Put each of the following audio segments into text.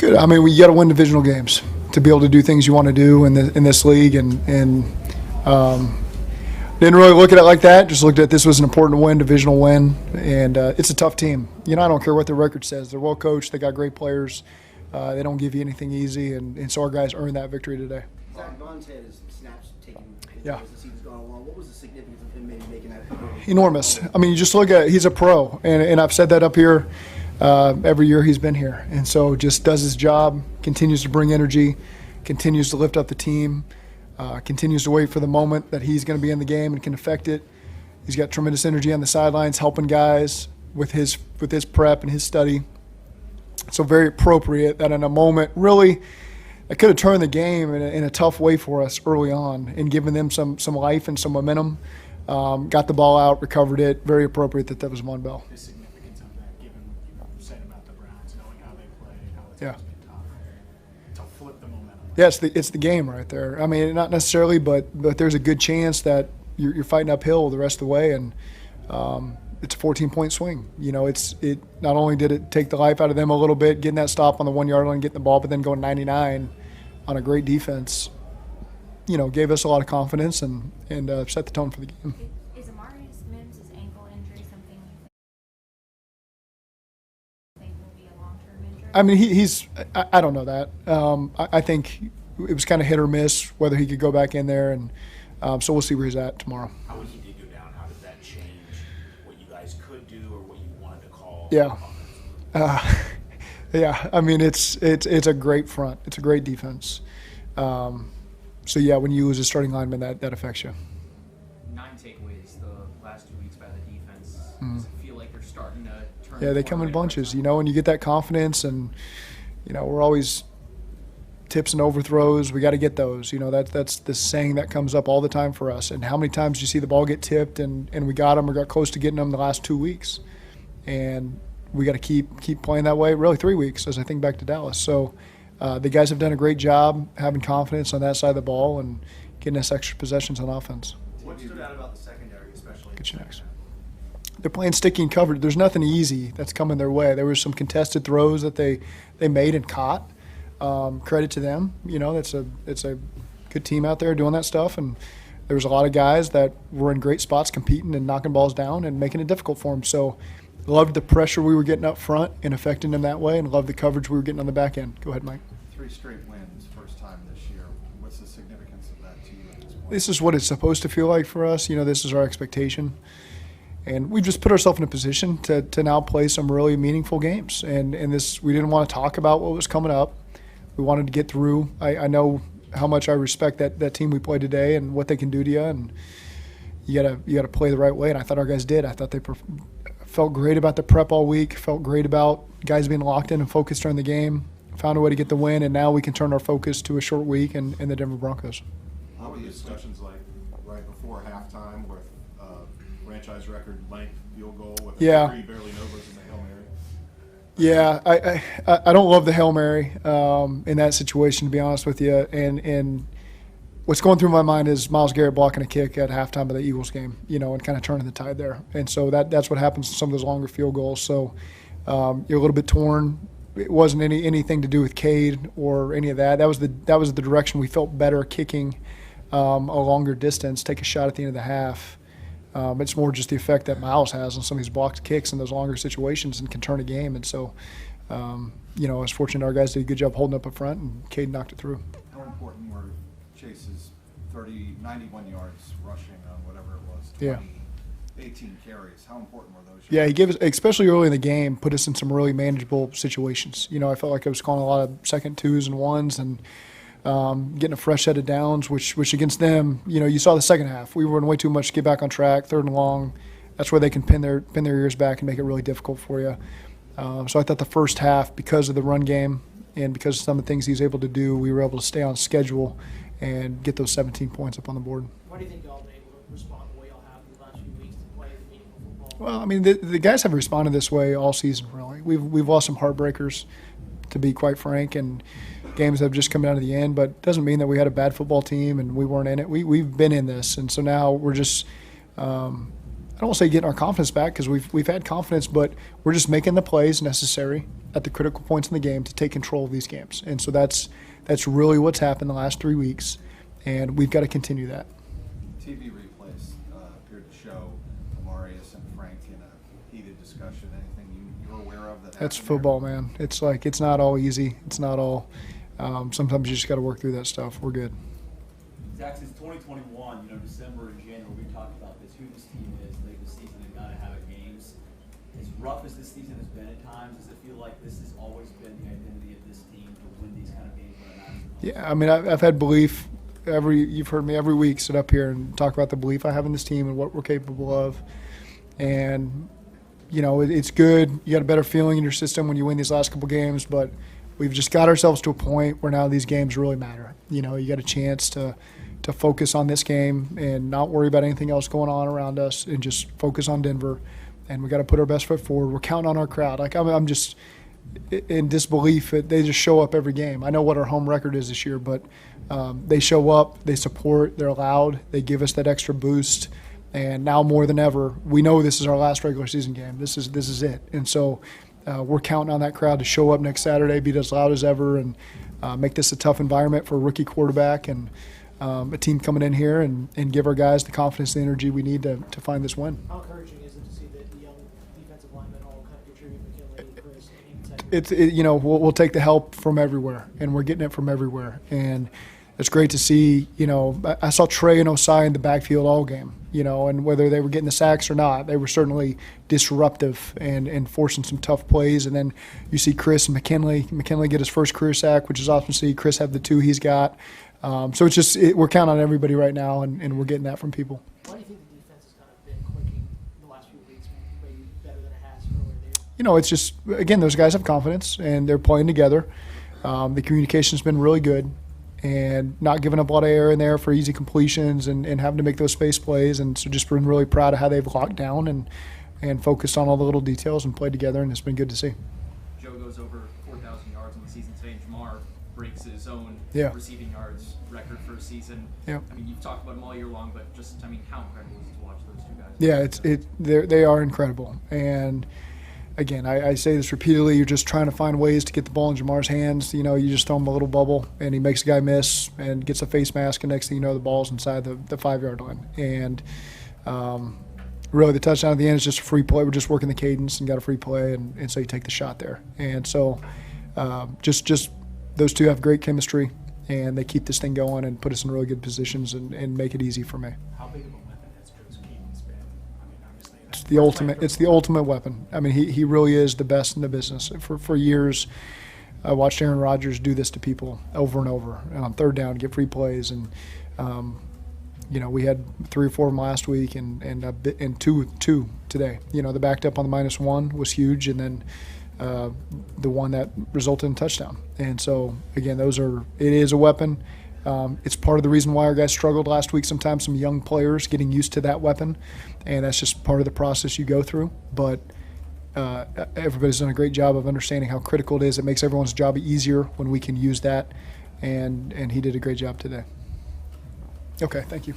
Good. I mean, you got to win divisional games to be able to do things you want to do in this league, and didn't really look at it like that. Just looked at this was an important win, divisional win, and it's a tough team. I don't care what the record says. They're well coached. They got great players. They don't give you anything easy, and so our guys earned that victory today. Zac, Vaughn's had his snaps taken as the season's gone along. What was the significance of him maybe making that? Enormous. I mean, you just look at he's a pro, and I've said that up here every year he's been here, and so just does his job, continues to bring energy, continues to lift up the team, continues to wait for the moment that he's going to be in the game and can affect it. He's got tremendous energy on the sidelines, helping guys with his prep and his study. So very appropriate that in a moment, really, it could have turned the game in a tough way for us early on and given them some life and some momentum. Got the ball out, recovered it. Very appropriate that was Von Bell. The significance of that, given what you said about the Browns, knowing how they play, how it's Yeah. going to be tough, to flip the momentum. Yeah, it's the game right there. I mean, not necessarily, but there's a good chance that you're fighting uphill the rest of the way, and it's a 14-point swing. It not only did it take the life out of them a little bit, getting that stop on the 1-yard line, getting the ball, but then going 99 on a great defense, gave us a lot of confidence and set the tone for the game. Is Amarius Mims' ankle injury something you think will be a long-term injury? I mean, I don't know that. I think it was kind of hit or miss whether he could go back in there, and so we'll see where he's at tomorrow. How when he did go down, how did that change what you guys could do or what you wanted to call? Yeah. Yeah, I mean, it's a great front. It's a great defense. So, yeah, when you lose a starting lineman, that affects you. 9 takeaways the last 2 weeks by the defense. Does it feel like they're starting to turn? Yeah, they come in bunches, and you get that confidence, and, we're always tips and overthrows. We got to get those. That's the saying that comes up all the time for us. And how many times do you see the ball get tipped, and we got them or got close to getting them the last 2 weeks. And we got to keep playing that way, really 3 weeks, as I think back to Dallas. So the guys have done a great job having confidence on that side of the ball and getting us extra possessions on offense. What stood out about the secondary, especially? Get you next. They're playing sticky and covered. There's nothing easy that's coming their way. There were some contested throws that they made and caught. Credit to them. It's a good team out there doing that stuff, and there was a lot of guys that were in great spots competing and knocking balls down and making it difficult for them. So loved the pressure we were getting up front and affecting them that way, and loved the coverage we were getting on the back end. Go ahead, Mike. 3 straight wins, first time this year. What's the significance of that to you at this point? This is what it's supposed to feel like for us. This is our expectation. And we've just put ourselves in a position to now play some really meaningful games. And this, we didn't want to talk about what was coming up. We wanted to get through. I know how much I respect that team we played today and what they can do to you. And you gotta play the right way. And I thought our guys did. I thought they felt great about the prep all week. Felt great about guys being locked in and focused during the game. Found a way to get the win, and now we can turn our focus to a short week and the Denver Broncos. What were the discussions like right before halftime with franchise record length field goal with Yeah. 3 barely novas in the Hail Mary? Yeah, I don't love the Hail Mary in that situation, to be honest with you. And what's going through my mind is Myles Garrett blocking a kick at halftime of the Eagles game, and kind of turning the tide there. And so that's what happens to some of those longer field goals. So you're a little bit torn. It wasn't anything to do with Cade or any of that. That was the direction we felt better kicking a longer distance, take a shot at the end of the half. It's more just the effect that Myles has on some of these blocked kicks in those longer situations and can turn a game. And so, I was fortunate our guys did a good job holding up up front, and Cade knocked it through. How important were Chase's 91 yards rushing on whatever it was, 18 carries? How important were those? Yeah, he gave us, especially early in the game, put us in some really manageable situations. I felt like I was calling a lot of second 2s and 1s and getting a fresh set of downs, which against them, you saw the second half. We were in way too much to get back on track, 3rd and long. That's where they can pin their ears back and make it really difficult for you. So I thought the first half, because of the run game and because of some of the things he's able to do, we were able to stay on schedule and get those 17 points up on the board. Why do you think y'all been able to respond the way y'all have in the last few weeks to play the meaningful football? Well, I mean, the guys have responded this way all season, really. We've lost some heartbreakers, to be quite frank, and games have just come down to the end, but it doesn't mean that we had a bad football team and we weren't in it. We've been in this, and so now we're just I don't want to say getting our confidence back, because we've had confidence, but we're just making the plays necessary at the critical points in the game to take control of these games. And so that's really what's happened the last 3 weeks, and we've got to continue that. TV replays appeared to show Amarius and Frank in a heated discussion. Anything you're aware of that? That's happened there? football, man. It's like, it's not all easy. It's not all. Sometimes you just got to work through that stuff. We're good. Zach, since 2021, December and January, we talked about this, who this team is, late this season, and got to have it games. As rough as this season has been at times, does it feel like this has always been the identity of this team to win these kind of games when it matters the most? Yeah, I mean, I've had belief. You've heard me every week sit up here and talk about the belief I have in this team and what we're capable of. And, it's good. You got a better feeling in your system when you win these last couple games, but we've just got ourselves to a point where now these games really matter. You got a chance to focus on this game and not worry about anything else going on around us and just focus on Denver. And we got to put our best foot forward. We're counting on our crowd. Like, I'm just in disbelief. They just show up every game. I know what our home record is this year, but they show up, they support, they're loud, they give us that extra boost. And now more than ever, we know this is our last regular season game. This is it. And so we're counting on that crowd to show up next Saturday, be as loud as ever, and make this a tough environment for a rookie quarterback and a team coming in here and give our guys the confidence and the energy we need to find this win. How encouraging is it to see that the young defensive linemen all kind of contribute, McKinley, Chris, and even We'll take the help from everywhere, and we're getting it from everywhere. And it's great to see, I saw Trey and Osai in the backfield all game, and whether they were getting the sacks or not, they were certainly disruptive and forcing some tough plays. And then you see Chris and McKinley get his first career sack, which is awesome to see. Chris have the 2 he's got. So it's just we're counting on everybody right now, and we're getting that from people. why do you think the defense has kind of been clicking the last few weeks, maybe better than it has earlier days? It's just, again, those guys have confidence, and they're playing together. The communication's been really good, and not giving up a lot of air in there for easy completions and having to make those space plays. And so just been really proud of how they've locked down and focused on all the little details and played together, and it's been good to see. Joe goes over 4,000 yards in the season today. Jamar breaks his own receiving yards record for a season. Yeah. I mean, you've talked about them all year long, but just, how incredible is it to watch those two guys? Yeah, they are incredible. And again, I say this repeatedly, you're just trying to find ways to get the ball in Jamar's hands. You just throw him a little bubble, and he makes a guy miss and gets a face mask, and next thing you know, the ball's inside the 5-yard line. And really, the touchdown at the end is just a free play. We're just working the cadence and got a free play, and so you take the shot there. And so just those two have great chemistry, and they keep this thing going and put us in really good positions and make it easy for me. How big of a weapon has Coach Keaton's been? I mean, obviously, It's the ultimate weapon. I mean, he really is the best in the business. For years, I watched Aaron Rodgers do this to people over and over. And on third down, get free plays, and we had 3 or 4 of them last week, and two today. The backed up on the -1 was huge, and then the one that resulted in a touchdown. And so again, it is a weapon. It's part of the reason why our guys struggled last week. Sometimes some young players getting used to that weapon, and that's just part of the process you go through. But everybody's done a great job of understanding how critical it is. It makes everyone's job easier when we can use that, and he did a great job today. Okay, thank you.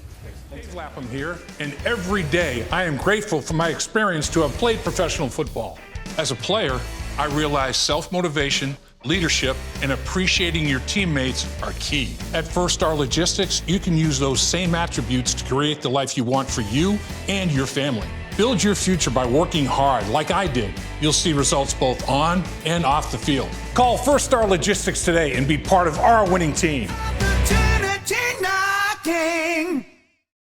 Dave Lapham here, and every day I am grateful for my experience to have played professional football. As a player, I realized self-motivation, leadership, and appreciating your teammates are key. At First Star Logistics, you can use those same attributes to create the life you want for you and your family. Build your future by working hard like I did. You'll see results both on and off the field. Call First Star Logistics today and be part of our winning team. Opportunity knocking.